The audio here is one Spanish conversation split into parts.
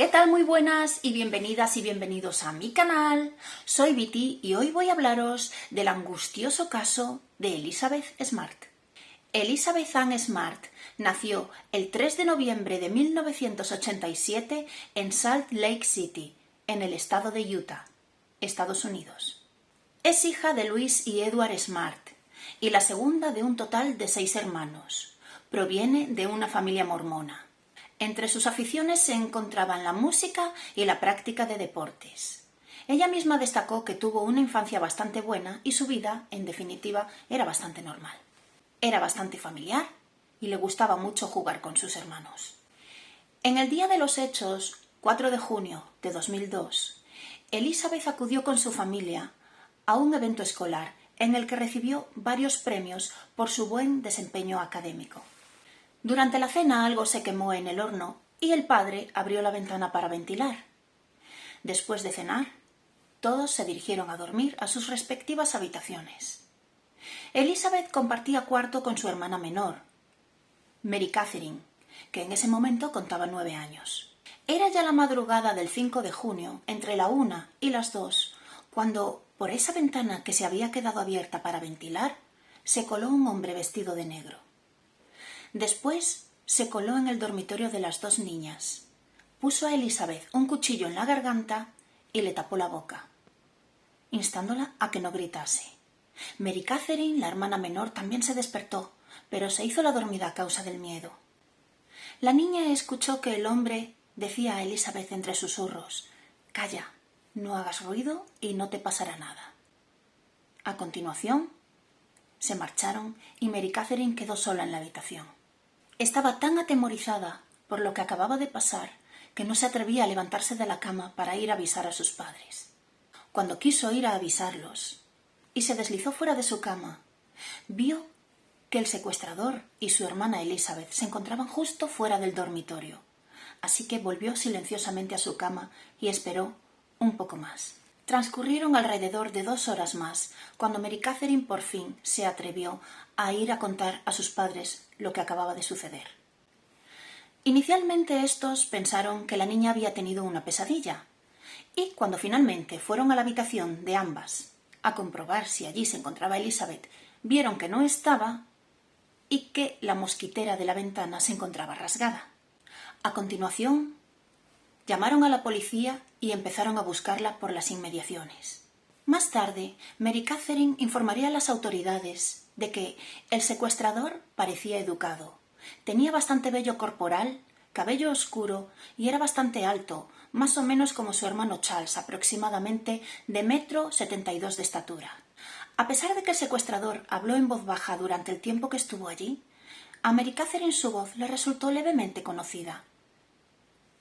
¿Qué tal? Muy buenas y bienvenidas y bienvenidos a mi canal. Soy Viti y hoy voy a hablaros del angustioso caso de Elizabeth Smart. Elizabeth Ann Smart nació el 3 de noviembre de 1987 en Salt Lake City, en el estado de Utah, Estados Unidos. Es hija de Louis y Edward Smart y la segunda de un total de 6 hermanos. Proviene de una familia mormona. Entre sus aficiones se encontraban la música y la práctica de deportes. Ella misma destacó que tuvo una infancia bastante buena y su vida, en definitiva, era bastante normal. Era bastante familiar y le gustaba mucho jugar con sus hermanos. En el día de los hechos, 4 de junio de 2002, Elizabeth acudió con su familia a un evento escolar en el que recibió varios premios por su buen desempeño académico. Durante la cena algo se quemó en el horno y el padre abrió la ventana para ventilar. Después de cenar, todos se dirigieron a dormir a sus respectivas habitaciones. Elizabeth compartía cuarto con su hermana menor, Mary Catherine, que en ese momento contaba 9 años. Era ya la madrugada del 5 de junio, entre la 1 y las 2, cuando, por esa ventana que se había quedado abierta para ventilar, se coló un hombre vestido de negro. Después se coló en el dormitorio de las 2 niñas. Puso a Elizabeth un cuchillo en la garganta y le tapó la boca, instándola a que no gritase. Mary Catherine, la hermana menor, también se despertó, pero se hizo la dormida a causa del miedo. La niña escuchó que el hombre decía a Elizabeth entre susurros: «Calla, no hagas ruido y no te pasará nada». A continuación, se marcharon y Mary Catherine quedó sola en la habitación. Estaba tan atemorizada por lo que acababa de pasar que no se atrevía a levantarse de la cama para ir a avisar a sus padres. Cuando quiso ir a avisarlos y se deslizó fuera de su cama, vio que el secuestrador y su hermana Elizabeth se encontraban justo fuera del dormitorio, así que volvió silenciosamente a su cama y esperó un poco más. Transcurrieron alrededor de 2 horas más, cuando Mary Catherine por fin se atrevió a ir a contar a sus padres lo que acababa de suceder. Inicialmente estos pensaron que la niña había tenido una pesadilla, y cuando finalmente fueron a la habitación de ambas a comprobar si allí se encontraba Elizabeth, vieron que no estaba y que la mosquitera de la ventana se encontraba rasgada. A continuación, llamaron a la policía y empezaron a buscarla por las inmediaciones. Más tarde, Mary Catherine informaría a las autoridades de que el secuestrador parecía educado. Tenía bastante vello corporal, cabello oscuro y era bastante alto, más o menos como su hermano Charles, aproximadamente de 1,72 m de estatura. A pesar de que el secuestrador habló en voz baja durante el tiempo que estuvo allí, a Mary Catherine su voz le resultó levemente conocida.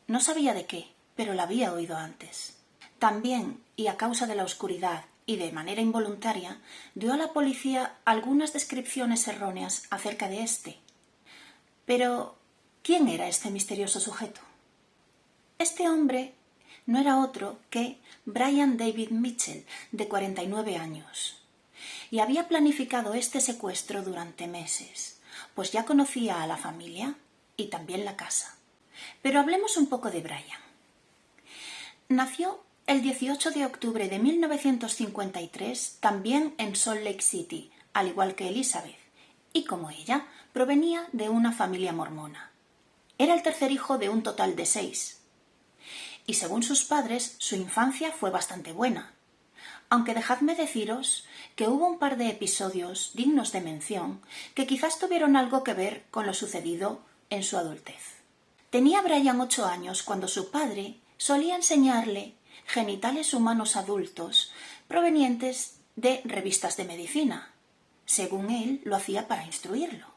No sabía de qué, pero la había oído antes. También, y a causa de la oscuridad y de manera involuntaria, dio a la policía algunas descripciones erróneas acerca de éste. Pero, ¿quién era este misterioso sujeto? Este hombre no era otro que Brian David Mitchell, de 49 años. Y había planificado este secuestro durante meses, pues ya conocía a la familia y también la casa. Pero hablemos un poco de Brian. Nació el 18 de octubre de 1953, también en Salt Lake City, al igual que Elizabeth, y como ella, provenía de una familia mormona. Era el tercer hijo de un total de 6. Y según sus padres, su infancia fue bastante buena. Aunque dejadme deciros que hubo un par de episodios dignos de mención que quizás tuvieron algo que ver con lo sucedido en su adultez. Tenía Brian 8 años cuando su padre solía enseñarle genitales humanos adultos provenientes de revistas de medicina. Según él, lo hacía para instruirlo.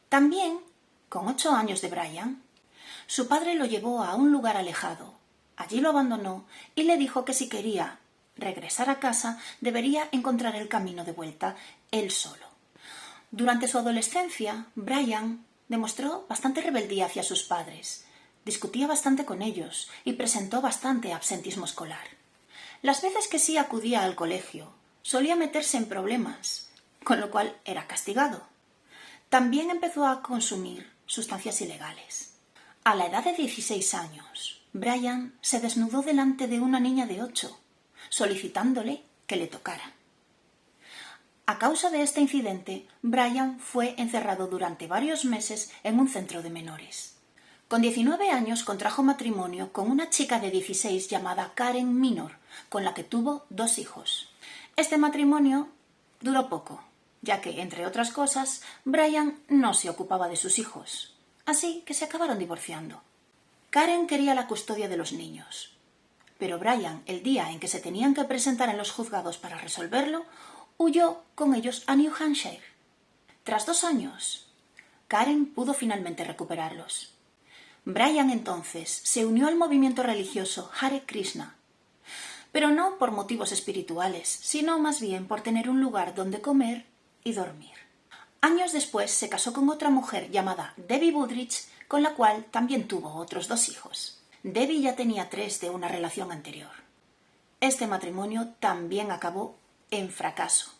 También, con 8 años de Brian, su padre lo llevó a un lugar alejado. Allí lo abandonó y le dijo que si quería regresar a casa debería encontrar el camino de vuelta él solo. Durante su adolescencia, Brian demostró bastante rebeldía hacia sus padres, discutía bastante con ellos y presentó bastante absentismo escolar. Las veces que sí acudía al colegio, solía meterse en problemas, con lo cual era castigado. También empezó a consumir sustancias ilegales. A la edad de 16 años, Brian se desnudó delante de una niña de 8, solicitándole que le tocara. A causa de este incidente, Brian fue encerrado durante varios meses en un centro de menores. Con 19 años contrajo matrimonio con una chica de 16 llamada Karen Minor, con la que tuvo 2 hijos. Este matrimonio duró poco, ya que, entre otras cosas, Brian no se ocupaba de sus hijos, así que se acabaron divorciando. Karen quería la custodia de los niños, pero Brian, el día en que se tenían que presentar en los juzgados para resolverlo, huyó con ellos a New Hampshire. Tras 2 años, Karen pudo finalmente recuperarlos. Brian entonces se unió al movimiento religioso Hare Krishna, pero no por motivos espirituales, sino más bien por tener un lugar donde comer y dormir. Años después se casó con otra mujer llamada Debbie Woodridge, con la cual también tuvo otros 2 hijos. Debbie ya tenía 3 de una relación anterior. Este matrimonio también acabó en fracaso,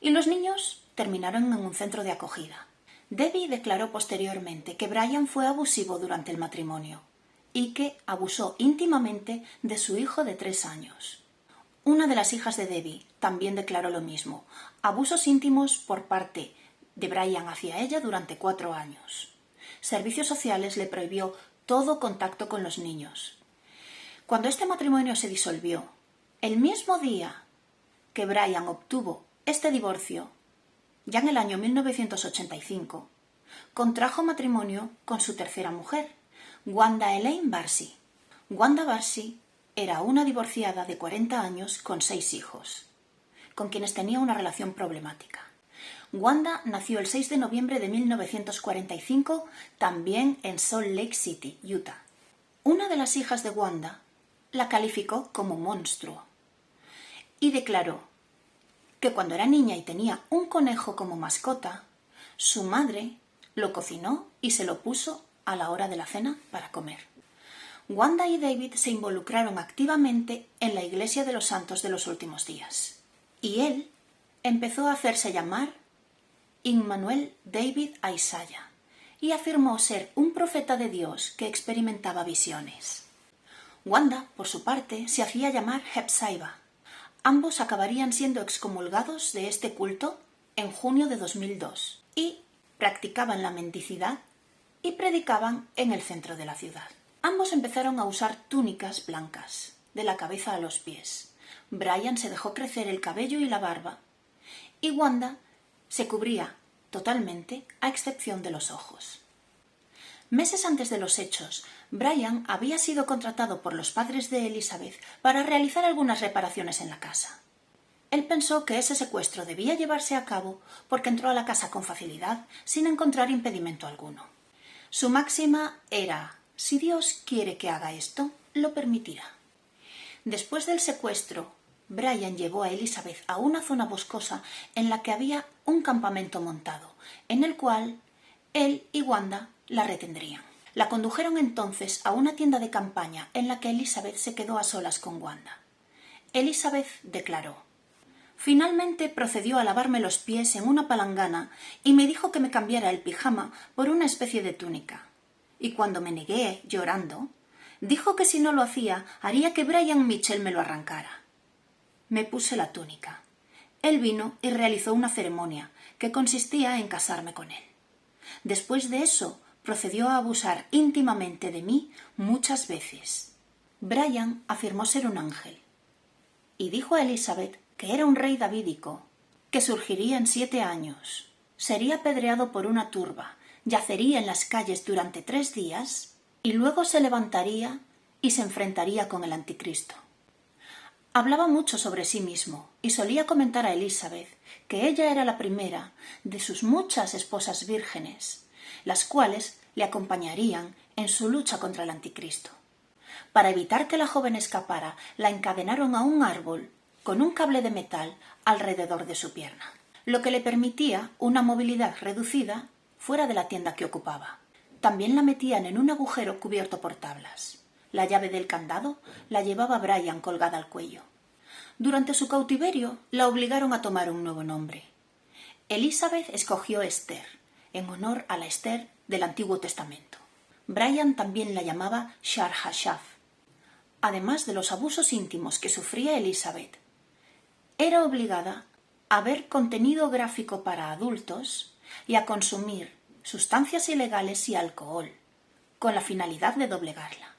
y los niños terminaron en un centro de acogida. Debbie declaró posteriormente que Brian fue abusivo durante el matrimonio y que abusó íntimamente de su hijo de 3 años. Una de las hijas de Debbie también declaró lo mismo, abusos íntimos por parte de Brian hacia ella durante 4 años. Servicios Sociales le prohibió todo contacto con los niños. Cuando este matrimonio se disolvió, el mismo día que Brian obtuvo este divorcio, ya en el año 1985, contrajo matrimonio con su tercera mujer, Wanda Elaine Barsi. Wanda Barsi era una divorciada de 40 años con 6 hijos, con quienes tenía una relación problemática. Wanda nació el 6 de noviembre de 1945, también en Salt Lake City, Utah. Una de las hijas de Wanda la calificó como monstruo y declaró que cuando era niña y tenía un conejo como mascota, su madre lo cocinó y se lo puso a la hora de la cena para comer. Wanda y David se involucraron activamente en la Iglesia de los Santos de los Últimos Días, y él empezó a hacerse llamar Immanuel David Isaiah y afirmó ser un profeta de Dios que experimentaba visiones. Wanda, por su parte, se hacía llamar Hepzibah. Ambos acabarían siendo excomulgados de este culto en junio de 2002 y practicaban la mendicidad y predicaban en el centro de la ciudad. Ambos empezaron a usar túnicas blancas, de la cabeza a los pies. Brian se dejó crecer el cabello y la barba, y Wanda se cubría totalmente a excepción de los ojos. Meses antes de los hechos, Brian había sido contratado por los padres de Elizabeth para realizar algunas reparaciones en la casa. Él pensó que ese secuestro debía llevarse a cabo porque entró a la casa con facilidad, sin encontrar impedimento alguno. Su máxima era: si Dios quiere que haga esto, lo permitirá. Después del secuestro, Brian llevó a Elizabeth a una zona boscosa en la que había un campamento montado, en el cual él y Wanda la retendrían. La condujeron entonces a una tienda de campaña en la que Elizabeth se quedó a solas con Wanda. Elizabeth declaró: finalmente procedió a lavarme los pies en una palangana y me dijo que me cambiara el pijama por una especie de túnica. Y cuando me negué, llorando, dijo que si no lo hacía, haría que Brian Mitchell me lo arrancara. Me puse la túnica. Él vino y realizó una ceremonia que consistía en casarme con él. Después de eso, procedió a abusar íntimamente de mí muchas veces. Brian afirmó ser un ángel y dijo a Elizabeth que era un rey davídico, que surgiría en 7 años, sería apedreado por una turba, yacería en las calles durante 3 días y luego se levantaría y se enfrentaría con el anticristo. Hablaba mucho sobre sí mismo y solía comentar a Elizabeth que ella era la primera de sus muchas esposas vírgenes, las cuales le acompañarían en su lucha contra el anticristo. Para evitar que la joven escapara, la encadenaron a un árbol con un cable de metal alrededor de su pierna, lo que le permitía una movilidad reducida fuera de la tienda que ocupaba. También la metían en un agujero cubierto por tablas. La llave del candado la llevaba Brian colgada al cuello. Durante su cautiverio la obligaron a tomar un nuevo nombre. Elizabeth escogió Esther, en honor a la Esther del Antiguo Testamento. Brian también la llamaba Shahrazad. Además de los abusos íntimos que sufría Elizabeth, era obligada a ver contenido gráfico para adultos y a consumir sustancias ilegales y alcohol, con la finalidad de doblegarla.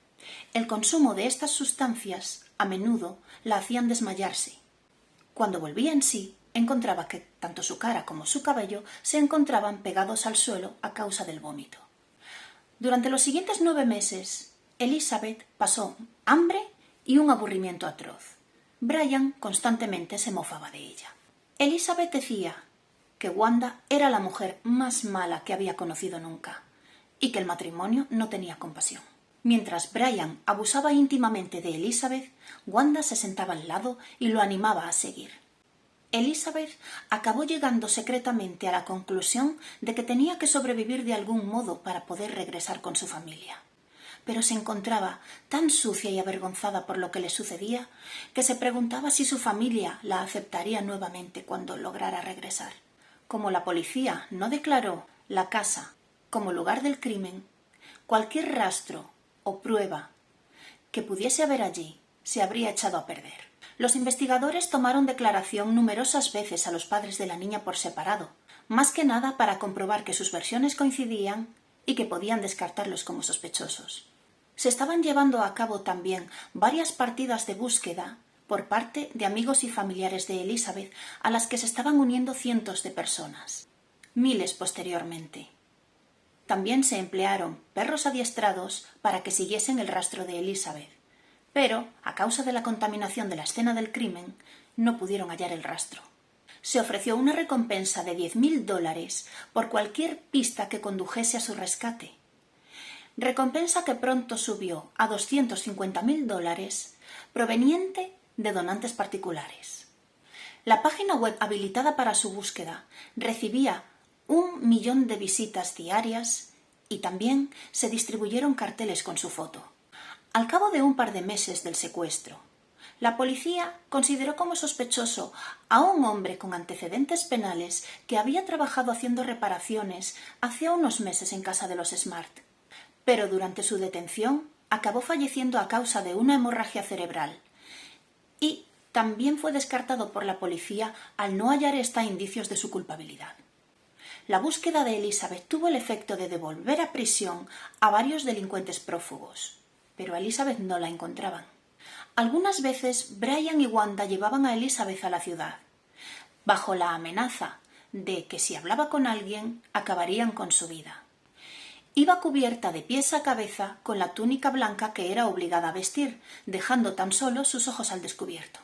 El consumo de estas sustancias a menudo la hacían desmayarse. Cuando volvía en sí, encontraba que tanto su cara como su cabello se encontraban pegados al suelo a causa del vómito. Durante los siguientes 9 meses, Elizabeth pasó hambre y un aburrimiento atroz. Brian constantemente se mofaba de ella. Elizabeth decía que Wanda era la mujer más mala que había conocido nunca y que el matrimonio no tenía compasión. Mientras Brian abusaba íntimamente de Elizabeth, Wanda se sentaba al lado y lo animaba a seguir. Elizabeth acabó llegando secretamente a la conclusión de que tenía que sobrevivir de algún modo para poder regresar con su familia. Pero se encontraba tan sucia y avergonzada por lo que le sucedía que se preguntaba si su familia la aceptaría nuevamente cuando lograra regresar. Como la policía no declaró la casa como lugar del crimen, cualquier rastro o prueba que pudiese haber allí se habría echado a perder. Los investigadores tomaron declaración numerosas veces a los padres de la niña por separado, más que nada para comprobar que sus versiones coincidían y que podían descartarlos como sospechosos. Se estaban llevando a cabo también varias partidas de búsqueda por parte de amigos y familiares de Elizabeth, a las que se estaban uniendo cientos de personas. Miles posteriormente. También se emplearon perros adiestrados para que siguiesen el rastro de Elizabeth, pero, a causa de la contaminación de la escena del crimen, no pudieron hallar el rastro. Se ofreció una recompensa de $10.000 por cualquier pista que condujese a su rescate. Recompensa que pronto subió a $250.000 proveniente de donantes particulares. La página web habilitada para su búsqueda recibía 1 millón de visitas diarias y también se distribuyeron carteles con su foto. Al cabo de un par de meses del secuestro, la policía consideró como sospechoso a un hombre con antecedentes penales que había trabajado haciendo reparaciones hacía unos meses en casa de los Smart, pero durante su detención acabó falleciendo a causa de una hemorragia cerebral y también fue descartado por la policía al no hallar indicios de su culpabilidad. La búsqueda de Elizabeth tuvo el efecto de devolver a prisión a varios delincuentes prófugos, pero a Elizabeth no la encontraban. Algunas veces Brian y Wanda llevaban a Elizabeth a la ciudad, bajo la amenaza de que si hablaba con alguien acabarían con su vida. Iba cubierta de pies a cabeza con la túnica blanca que era obligada a vestir, dejando tan solo sus ojos al descubierto.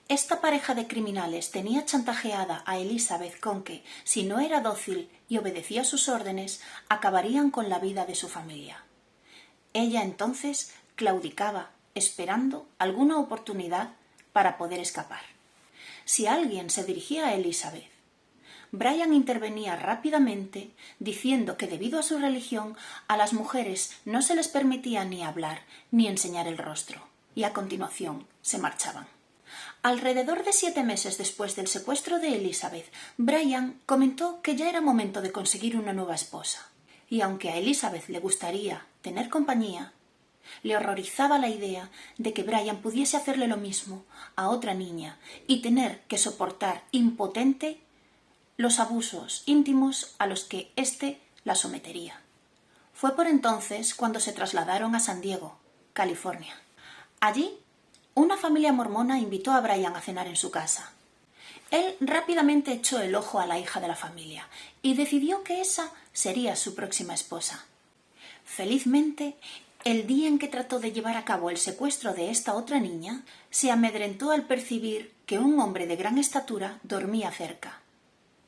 Esta pareja de criminales tenía chantajeada a Elizabeth con que, si no era dócil y obedecía sus órdenes, acabarían con la vida de su familia. Ella entonces claudicaba, esperando alguna oportunidad para poder escapar. Si alguien se dirigía a Elizabeth, Brian intervenía rápidamente, diciendo que debido a su religión a las mujeres no se les permitía ni hablar ni enseñar el rostro, y a continuación se marchaban. Alrededor de 7 meses después del secuestro de Elizabeth, Brian comentó que ya era momento de conseguir una nueva esposa, y aunque a Elizabeth le gustaría tener compañía, le horrorizaba la idea de que Brian pudiese hacerle lo mismo a otra niña y tener que soportar impotente los abusos íntimos a los que éste la sometería. Fue por entonces cuando se trasladaron a San Diego, California. Allí, una familia mormona invitó a Brian a cenar en su casa. Él rápidamente echó el ojo a la hija de la familia y decidió que esa sería su próxima esposa. Felizmente, el día en que trató de llevar a cabo el secuestro de esta otra niña, se amedrentó al percibir que un hombre de gran estatura dormía cerca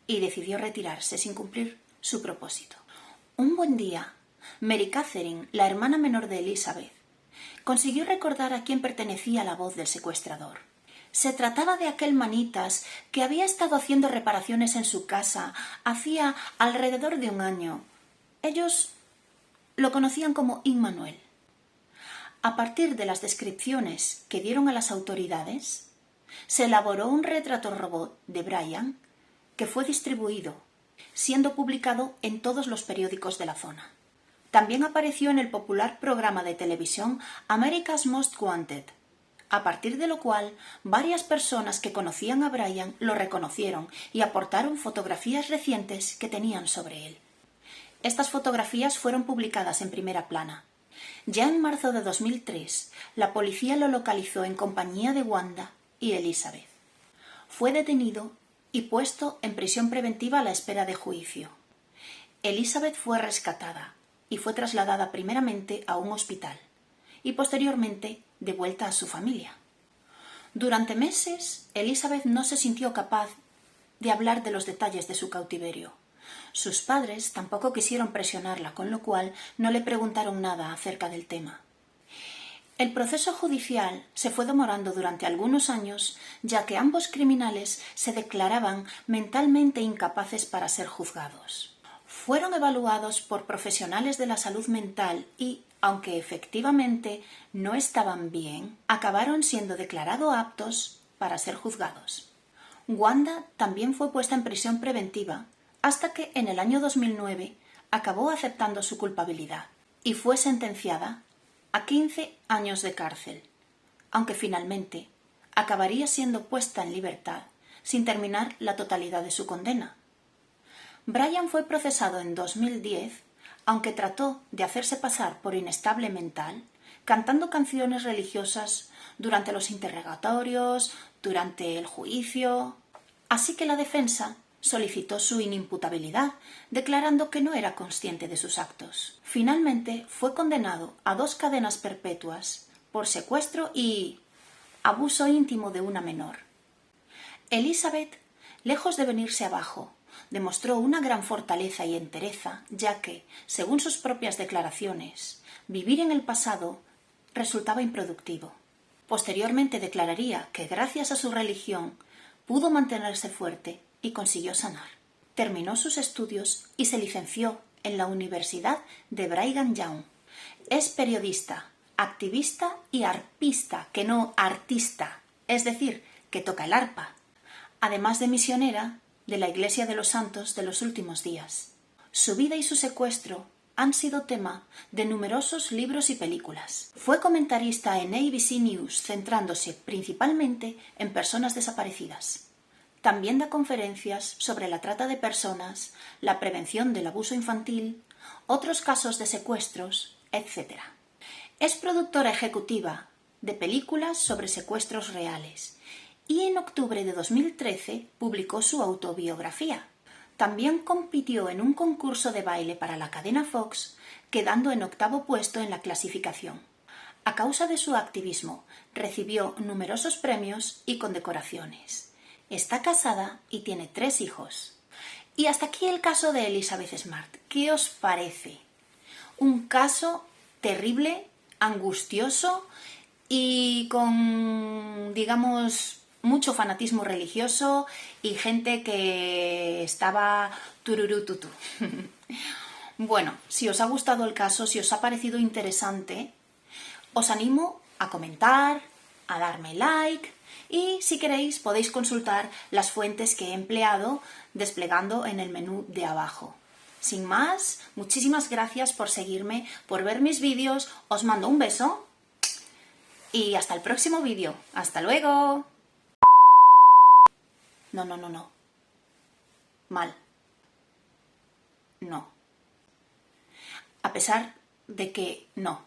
y decidió retirarse sin cumplir su propósito. Un buen día, Mary Catherine, la hermana menor de Elizabeth, consiguió recordar a quién pertenecía la voz del secuestrador. Se trataba de aquel manitas que había estado haciendo reparaciones en su casa hacía alrededor de un año. Ellos lo conocían como Immanuel. A partir de las descripciones que dieron a las autoridades, se elaboró un retrato robot de Brian que fue distribuido, siendo publicado en todos los periódicos de la zona. También apareció en el popular programa de televisión America's Most Wanted, a partir de lo cual varias personas que conocían a Brian lo reconocieron y aportaron fotografías recientes que tenían sobre él. Estas fotografías fueron publicadas en primera plana. Ya en marzo de 2003, la policía lo localizó en compañía de Wanda y Elizabeth. Fue detenido y puesto en prisión preventiva a la espera de juicio. Elizabeth fue rescatada y fue trasladada primeramente a un hospital y posteriormente de vuelta a su familia. Durante meses, Elizabeth no se sintió capaz de hablar de los detalles de su cautiverio. Sus padres tampoco quisieron presionarla, con lo cual no le preguntaron nada acerca del tema. El proceso judicial se fue demorando durante algunos años, ya que ambos criminales se declaraban mentalmente incapaces para ser juzgados. Fueron evaluados por profesionales de la salud mental y, aunque efectivamente no estaban bien, acabaron siendo declarados aptos para ser juzgados. Wanda también fue puesta en prisión preventiva hasta que en el año 2009 acabó aceptando su culpabilidad y fue sentenciada a 15 años de cárcel, aunque finalmente acabaría siendo puesta en libertad sin terminar la totalidad de su condena. Brian fue procesado en 2010, aunque trató de hacerse pasar por inestable mental, cantando canciones religiosas durante los interrogatorios, durante el juicio. Así que la defensa solicitó su inimputabilidad, declarando que no era consciente de sus actos. Finalmente fue condenado a 2 cadenas perpetuas por secuestro y abuso íntimo de una menor. Elizabeth, lejos de venirse abajo, demostró una gran fortaleza y entereza, ya que, según sus propias declaraciones, vivir en el pasado resultaba improductivo. Posteriormente declararía que gracias a su religión pudo mantenerse fuerte y consiguió sanar. Terminó sus estudios y se licenció en la Universidad de Brigham Young. Es periodista, activista y arpista, que no artista, es decir, que toca el arpa, además de misionera de la Iglesia de los Santos de los Últimos Días. Su vida y su secuestro han sido tema de numerosos libros y películas. Fue comentarista en ABC News, centrándose principalmente en personas desaparecidas. También da conferencias sobre la trata de personas, la prevención del abuso infantil, otros casos de secuestros, etc. Es productora ejecutiva de películas sobre secuestros reales y en octubre de 2013 publicó su autobiografía. También compitió en un concurso de baile para la cadena Fox, quedando en 8º puesto en la clasificación. A causa de su activismo, recibió numerosos premios y condecoraciones. Está casada y tiene 3 hijos. Y hasta aquí el caso de Elizabeth Smart. ¿Qué os parece? Un caso terrible, angustioso y con, digamos, mucho fanatismo religioso y gente que estaba tururú-tutú. Bueno, si os ha gustado el caso, si os ha parecido interesante, os animo a comentar, a darme like y, si queréis, podéis consultar las fuentes que he empleado desplegando en el menú de abajo. Sin más, muchísimas gracias por seguirme, por ver mis vídeos, os mando un beso y hasta el próximo vídeo. ¡Hasta luego! No. Mal. No. A pesar de que no.